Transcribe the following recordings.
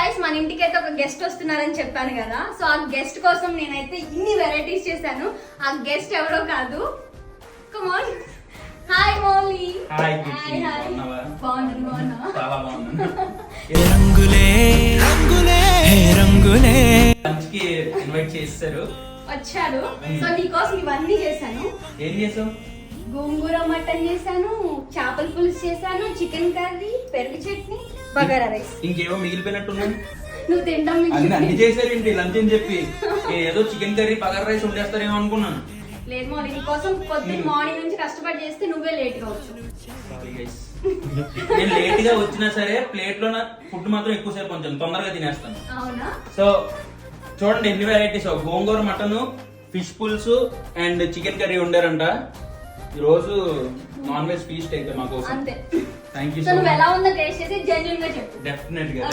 Guys మన ఇంటికి అయితే ఒక గెస్ట్ వస్తున్నారని చెప్పాను కదా. సో ఆ గెస్ట్ కోసం నేనైతే ఇన్ని వెరైటీస్ చేశాను. ఆ గెస్ట్ ఎవరో కాదు, come on. Hi Mouli. Hi బాగున్నా. చాలా బాగున్నా. రంగులే రంగులే రంగులే లంచ్కి ఇన్వైట్ చేశారు, వచ్చాడు. సో నీకోసం ఇవన్నీ చేశాను. ఏం చేసావు? గోంగూర మటన్ చేశాను, చేపల పులుసు చేశాను, చికెన్ కర్రీ, పెరుగు చట్నీ, బగారా రైస్. ఇంకేమో మిగిలిపోయినట్టున్నాయి. నువ్వు తింటాం అన్ని చేశారేంటి లంచ్ అని చెప్పి? ఏదో చికెన్ కర్రీ బగారా రైస్ ఉండేస్తారేమో అనుకున్నాను. లేదు మౌలి, నీకోసం పొద్దున్న మార్నింగ్ నుంచి కష్టపడి చేస్తే నువ్వే లేట్ గా వచ్చు. నేను లేట్ గా వచ్చినా సరే ప్లేట్ లో ఫుడ్ మాత్రం ఎక్కువసేపు కొంచెం తొందరగా తినేస్తాను. అవునా? సో చూడండి ఎన్ని వెరైటీస్. గోంగూర మటన్, ఫిష్ పులుసు అండ్ చికెన్ కర్రీ ఉండారంట. ఈ రోజు నాన్ వెజ్ ఫీస్ట్ అయితే మా కోసం. అంతే. థ్యాంక్ యూ సో సో నువ్వు మచ్. ఎలా ఉందో టేస్ట్ చేసి జెన్యూన్ గా చెప్పు. డెఫినెట్ గా.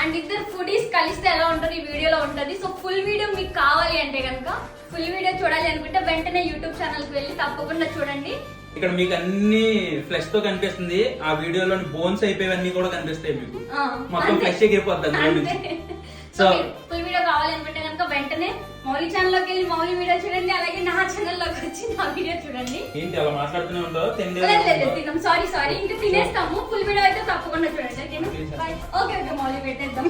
అండ్ ఇద్దరు ఫుడీస్ కలిస్తే ఎలా ఉంటుంది ఈ వీడియోలో ఉంటది. సో ఫుల్ వీడియో మీకు కావాలి అంటే కనుక, ఫుల్ వీడియో చూడాలి అనుకుంటే వెంటనే యూట్యూబ్ ఛానల్ కి వెళ్ళి తప్పకుండా చూడండి. ఇక్కడ మీకు అన్ని ఫ్లెష్ తో కనిపిస్తుంది. ఆ వీడియోలోని బోన్స్ అయిపోయేవన్నీ కూడా కనిపిస్తాయి మీకు. మొత్తం ఫ్లెష్ ఎగిరిపోద్ది. సో ఫుల్ వీడియో కావాలి అనుకుంటే కనుక వెంటనే మౌలి ఛానల్ లోకి వెళ్ళి మౌలి వీడియో చూడండి. అలాగే నా ఛానల్ లోకి వచ్చి నా వీడియో చూడండి. ఏంటి అలా మాట్లాడుతూనే ఉంటావు? తిన్నాం. సారీ ఇంకా తినేస్తాము. ఫుల్ వీడియో అయితే తప్పకుండా చూడండి. ఓకే మౌలి పెట్టేద్దాం.